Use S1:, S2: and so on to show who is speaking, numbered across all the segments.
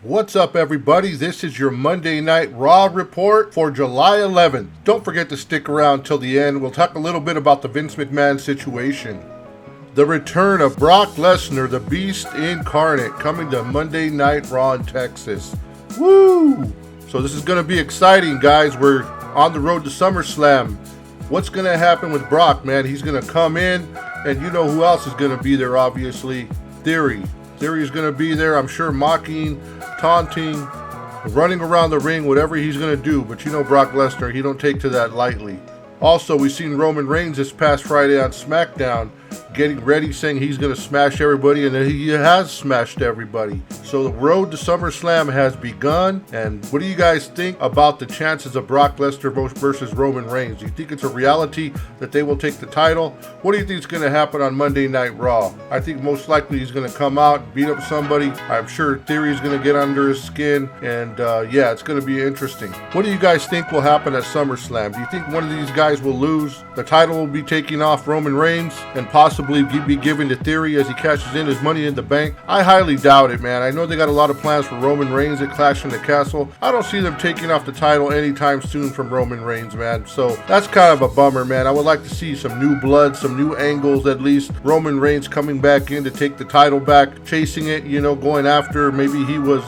S1: What's up, everybody? This is your Monday Night Raw report for July 11th. Don't forget to stick around till the end. We'll talk a little bit about the Vince McMahon situation. The return of Brock Lesnar, the Beast Incarnate, coming to Monday Night Raw in Texas. Woo! So this is going to be exciting, guys. We're on the road to SummerSlam. What's going to happen with Brock, man? He's going to come in, and you know who else is going to be there, obviously? Theory. Theory is going to be there, I'm sure, mocking, taunting, running around the ring, whatever he's going to do. But you know Brock Lesnar, he don't take to that lightly. Also, we've seen Roman Reigns this past Friday on SmackDown getting ready, saying he's going to smash everybody, and he has smashed everybody. So the road to SummerSlam has begun, and what do you guys think about the chances of Brock Lesnar versus Roman Reigns? Do you think it's a reality that they will take the title? What do you think is going to happen on Monday Night Raw? I think most likely he's going to come out and beat up somebody. I'm sure Theory is going to get under his skin, and yeah, it's going to be interesting. What do you guys think will happen at SummerSlam? Do you think one of these guys will lose? The title will be taking off Roman Reigns and possibly be given to Theory as he cashes in his Money in the Bank? I highly doubt it, man. I know they got a lot of plans for Roman Reigns at Clash in the Castle. I don't see them taking off the title anytime soon from Roman Reigns, man. So that's kind of a bummer, man. I would like to see some new blood, some new angles at least. Roman Reigns coming back in to take the title back, chasing it, you know, going after. Maybe he was,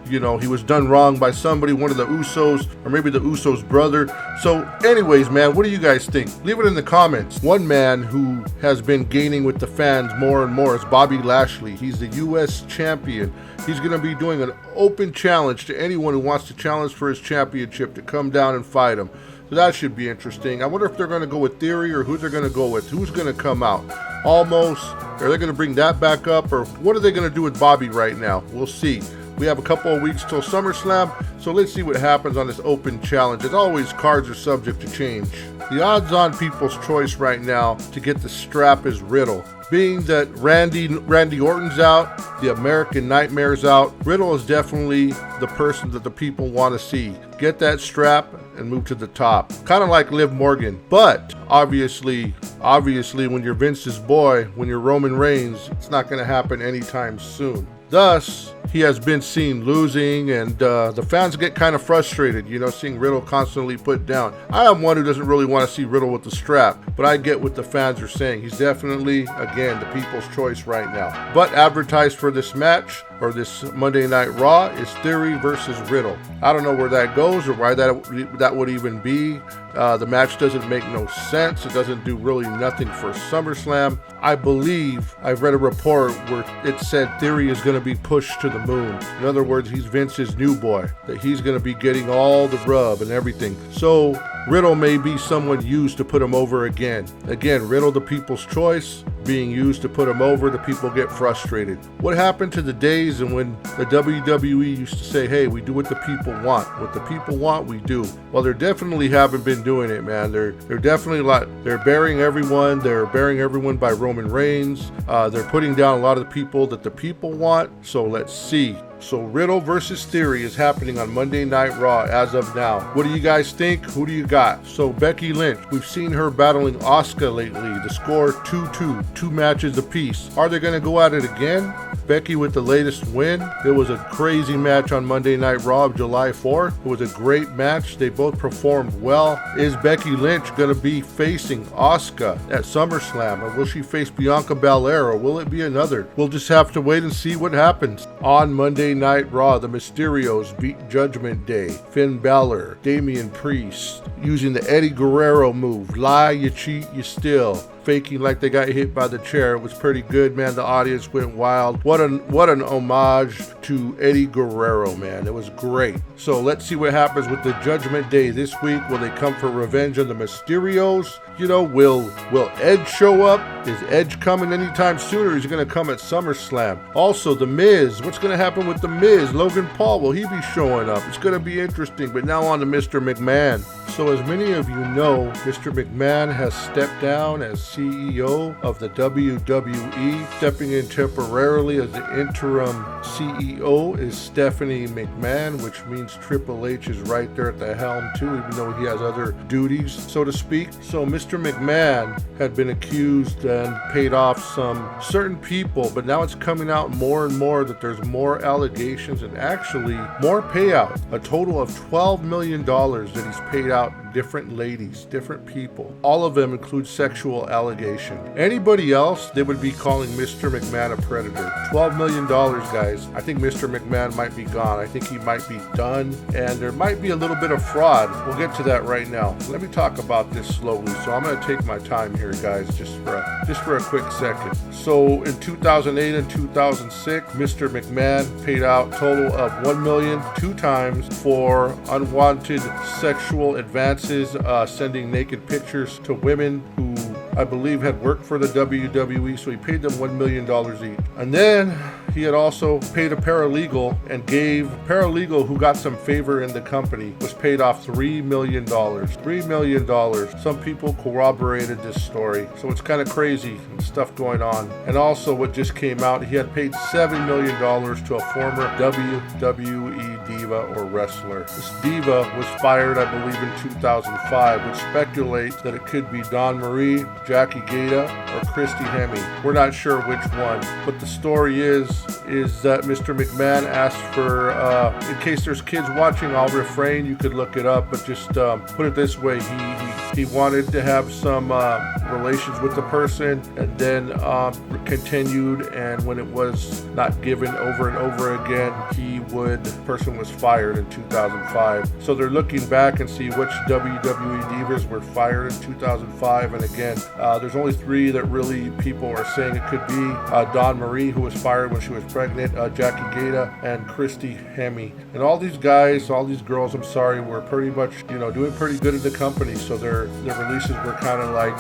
S1: he was done wrong by somebody, one of the Usos, or maybe the Usos' brother. So anyways, man, what do you guys think? Leave it in the comments. One man who has been gaining with the fans more and more is Bobby Lashley. He's the U.S. champion. He's going to be doing an open challenge to anyone who wants to challenge for his championship to come down and fight him. So that should be interesting. I wonder if they're going to go with Theory or who they're going to go with. Who's going to come out? Almost. Are they going to bring that back up? Or what are they going to do with Bobby right now? We'll see. We have a couple of weeks till SummerSlam, so let's see what happens on this open challenge. As always, cards are subject to change. The odds-on people's choice right now to get the strap is Riddle. Being that Randy Orton's out, the American Nightmare's out, Riddle is definitely the person that the people want to see. Get that strap and move to the top. Kind of like Liv Morgan. But obviously, when you're Vince's boy, when you're Roman Reigns, it's not going to happen anytime soon. Thus, he has been seen losing, and the fans get kind of frustrated, you know, seeing Riddle constantly put down. I am one who doesn't really want to see Riddle with the strap, but I get what the fans are saying. He's definitely, again, the people's choice right now. But advertised for this match, or this Monday Night Raw, is Theory versus Riddle. I don't know where that goes or why that would even be. The match doesn't make no sense. It doesn't do really nothing for SummerSlam. I believe I've read a report where it said Theory is going to be pushed to the moon. In other words, he's Vince's new boy, that he's going to be getting all the rub and everything. So Riddle may be someone used to put him over again. Again, Riddle, the people's choice, being used to put him over. The people get frustrated. What happened to the days and when the WWE used to say, hey, we do what the people want. What the people want, we do. Well, they definitely haven't been doing it, man. They're definitely they're burying everyone. They're burying everyone by Roman Reigns. They're putting down a lot of the people that the people want. So let's see. So Riddle versus Theory is happening on Monday Night Raw as of now. What do you guys think? Who do you got? So Becky Lynch, we've seen her battling Asuka lately. The score 2-2, 2 matches apiece. Are they going to go at it again? Becky with the latest win. It was a crazy match on Monday Night Raw of July 4th. It was a great match. They both performed well. Is Becky Lynch going to be facing Asuka at SummerSlam? Or will she face Bianca Belair? Or will it be another? We'll just have to wait and see what happens. On Monday Night Raw, the Mysterios beat Judgment Day. Finn Balor, Damian Priest, using the Eddie Guerrero move. Lie, you cheat, you steal. Faking like they got hit by the chair. It was pretty good, man. The audience went wild. What an homage to Eddie Guerrero, man. It was great. So let's see what happens with the Judgment Day this week. Will they come for revenge on the Mysterios? You know, will Edge show up? Is Edge coming anytime soon, or is he going to come at SummerSlam? Also, The Miz. What's going to happen with The Miz? Logan Paul, will he be showing up? It's going to be interesting. But now on to Mr. McMahon. So as many of you know, Mr. McMahon has stepped down as CEO of the WWE. Stepping in temporarily as the interim CEO is Stephanie McMahon, which means Triple H is right there at the helm too, even though he has other duties, so to speak. So Mr. McMahon had been accused and paid off some certain people, but now it's coming out more and more that there's more allegations and actually more payout. A total of $12 million that he's paid out different ladies, different people. All of them include sexual allegation. Anybody else, they would be calling Mr. McMahon a predator. $12 million, guys. I think Mr. McMahon might be gone. I think he might be done, and there might be a little bit of fraud. We'll get to that right now. Let me talk about this slowly. So I'm going to take my time here, guys, just for a quick second. So in 2008 and 2006, Mr. McMahon paid out a total of $1 million 2 times for unwanted sexual advances, sending naked pictures to women who I believe had worked for the WWE, so he paid them $1 million each. And then he had also paid a paralegal and gave paralegal who got some favor in the company was paid off $3 million. $3 million. Some people corroborated this story. So it's kind of crazy stuff going on. And also what just came out, he had paid $7 million to a former WWE diva or wrestler. This diva was fired, I believe, in 2005, which speculates that it could be Dawn Marie, Jackie Gata, or Christy Hemme. We're not sure which one, but the story is that Mr. McMahon asked for, in case there's kids watching, I'll refrain, you could look it up, but just put it this way, he wanted to have some relations with the person and then continued, and when it was not given over and over again, the person was fired in 2005. So they're looking back and see which WWE divas were fired in 2005, and again, there's only 3 that really people are saying it could be. Dawn Marie, who was fired when she was pregnant, Jackie Gata, and Christy Hemme. And all these guys, all these girls, I'm sorry, were pretty much, doing pretty good in the company, so their releases were kind of like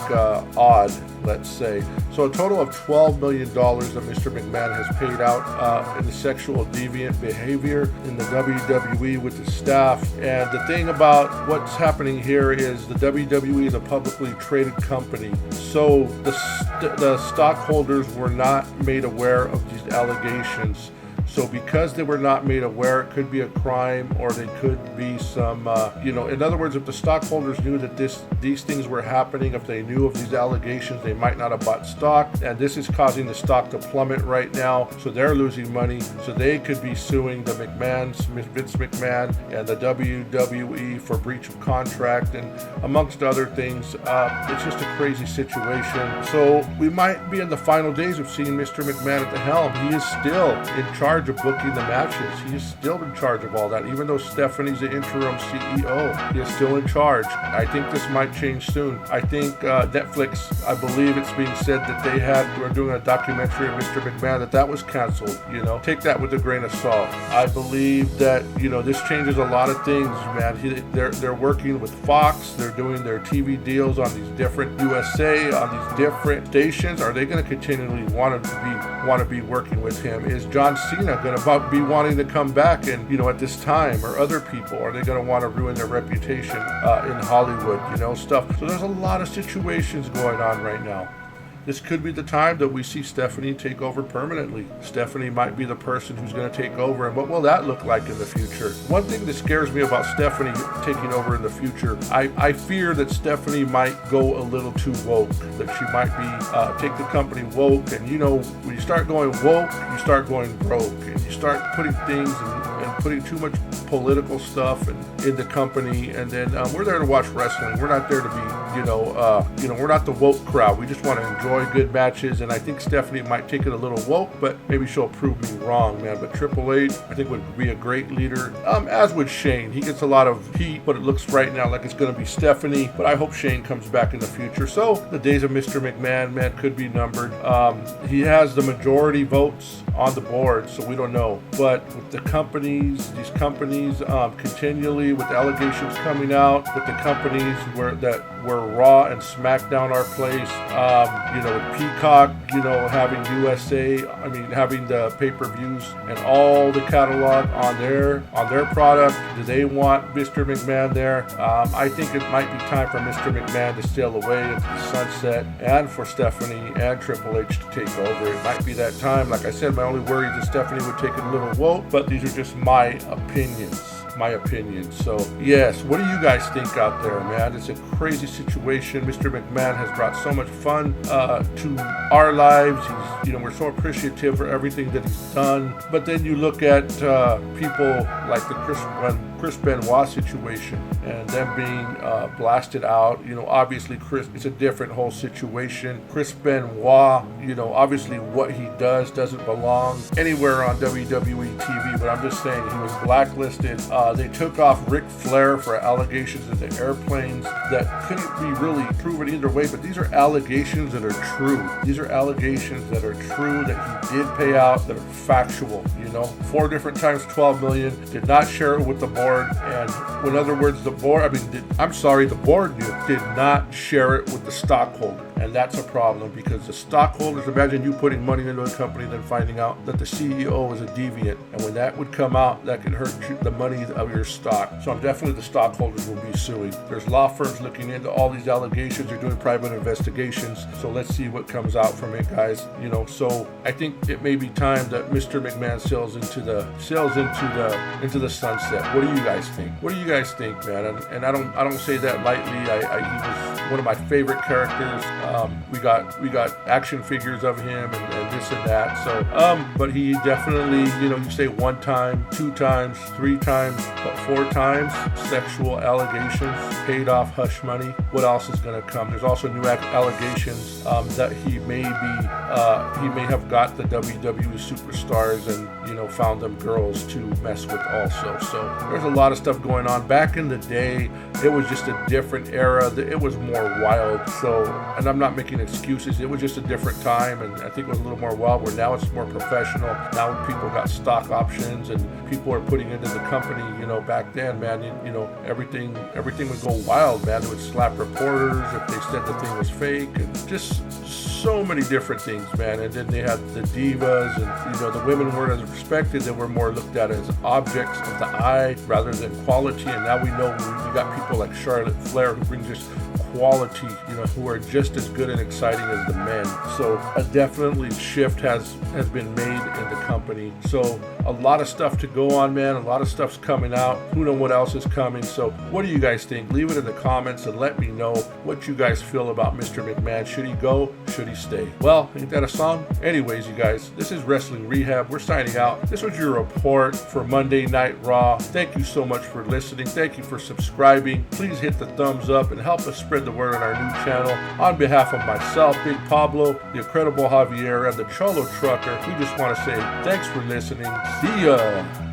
S1: odd, let's say. So a total of $12 million that Mr. McMahon has paid out in the sexual deviant behavior in the WWE with the staff. And the thing about what's happening here is the WWE is a publicly traded company, so the stockholders were not made aware of these allegations. So because they were not made aware, it could be a crime, or they could be some, in other words, if the stockholders knew that these things were happening, if they knew of these allegations, they might not have bought stock. And this is causing the stock to plummet right now. So they're losing money. So they could be suing the McMahons, Vince McMahon, and the WWE for breach of contract, and amongst other things. It's just a crazy situation. So we might be in the final days of seeing Mr. McMahon at the helm. He is still in charge of booking the matches. He is still in charge of all that, even though Stephanie's the interim CEO. He is still in charge. I think this might change soon. I think Netflix, I believe it's being said that were doing a documentary of Mr. McMahon, that was canceled. Take that with a grain of salt. I believe that this changes a lot of things, man. They're working with Fox. They're doing their TV deals on these different USA, on these different stations. Are they going to continually want to be working with him? Is John Cena going to be wanting to come back and at this time, or other people? Are they going to want to ruin their reputation in Hollywood, stuff? So there's a lot of situations going on right now. This could be the time that we see Stephanie take over permanently. Stephanie might be the person who's going to take over, and what will that look like in the future? One thing that scares me about Stephanie taking over in the future, I fear that Stephanie might go a little too woke, that she might be, take the company woke, and when you start going woke, you start going broke, and you start putting things and putting too much political stuff in the company, and then we're there to watch wrestling. We're not there to be, we're not the woke crowd. We just want to enjoy good matches, and I think Stephanie might take it a little woke, but maybe she'll prove me wrong, man. But Triple H, I think, would be a great leader, as would Shane. He gets a lot of heat, but it looks right now like it's going to be Stephanie, but I hope Shane comes back in the future. So the days of Mr. McMahon, man, could be numbered. He has the majority votes on the board, so we don't know. But with the companies, these companies continually with allegations coming out, with the companies where Raw and SmackDown are placed, with Peacock, having having the pay-per-views and all the catalog on their product. Do they want Mr. McMahon there? I think it might be time for Mr. McMahon to sail away into the sunset, and for Stephanie and Triple H to take over. It might be that time. Like I said, my only worry is that Stephanie would take a little woke, but these are just my opinions. So yes, what do you guys think out there, man? It's a crazy situation. Mr. McMahon has brought so much fun to our lives. We're so appreciative for everything that he's done. But then you look at people like the Chris Benoit situation and them being blasted out. Obviously it's a different whole situation. Chris Benoit, obviously what he does doesn't belong anywhere on WWE TV, but I'm just saying he was blacklisted. They took off Ric Flair for allegations in the airplanes that couldn't be really proven either way, but these are allegations that are true. These are allegations that are true, that he did pay out, that are factual. 4 different times $12 million, did not share it with the board, and in other words, the board did not share it with the stockholder. And that's a problem, because the stockholders, imagine you putting money into a company then finding out that the CEO is a deviant. And when that would come out, that could hurt the money of your stock. So definitely the stockholders will be suing. There's law firms looking into all these allegations. They're doing private investigations. So let's see what comes out from it, guys. So I think it may be time that Mr. McMahon sails into the sunset. What do you guys think? What do you guys think, man? And I don't say that lightly. He was one of my favorite characters. We got action figures of him and this and that. So, but he definitely, you say 1 time, 2 times, 3 times, but 4 times sexual allegations, paid off hush money. What else is going to come? There's also new allegations that he may have got the WWE superstars and found them girls to mess with also. So there's a lot of stuff going on. Back in the day, it was just a different era. It was more wild. So, and I'm not making excuses. It was just a different time, and I think it was a little more wild, where now it's more professional. Now people got stock options and people are putting into the company. Back then, man, everything would go wild, man. They would slap reporters if they said the thing was fake, and just so many different things, man. And then they had the divas, and the women weren't as respected. They were more looked at as objects of the eye rather than quality. And now we know we got people like Charlotte Flair, who brings just quality, who are just as good and exciting as the men. So a definitely shift has been made in the company. So a lot of stuff to go on, man. A lot of stuff's coming out. Who knows what else is coming? So what do you guys think? Leave it in the comments and let me know what you guys feel about Mr. McMahon. Should he go? Should he stay? Well, ain't that a song? Anyways, you guys, this is Wrestling Rehab. We're signing out. This was your report for Monday Night Raw. Thank you so much for listening. Thank you for subscribing. Please hit the thumbs up and help us spread the word on our new channel. On behalf of myself, Big Pablo, the Incredible Javier, and the Cholo Trucker, we just want to say thanks for listening. See ya!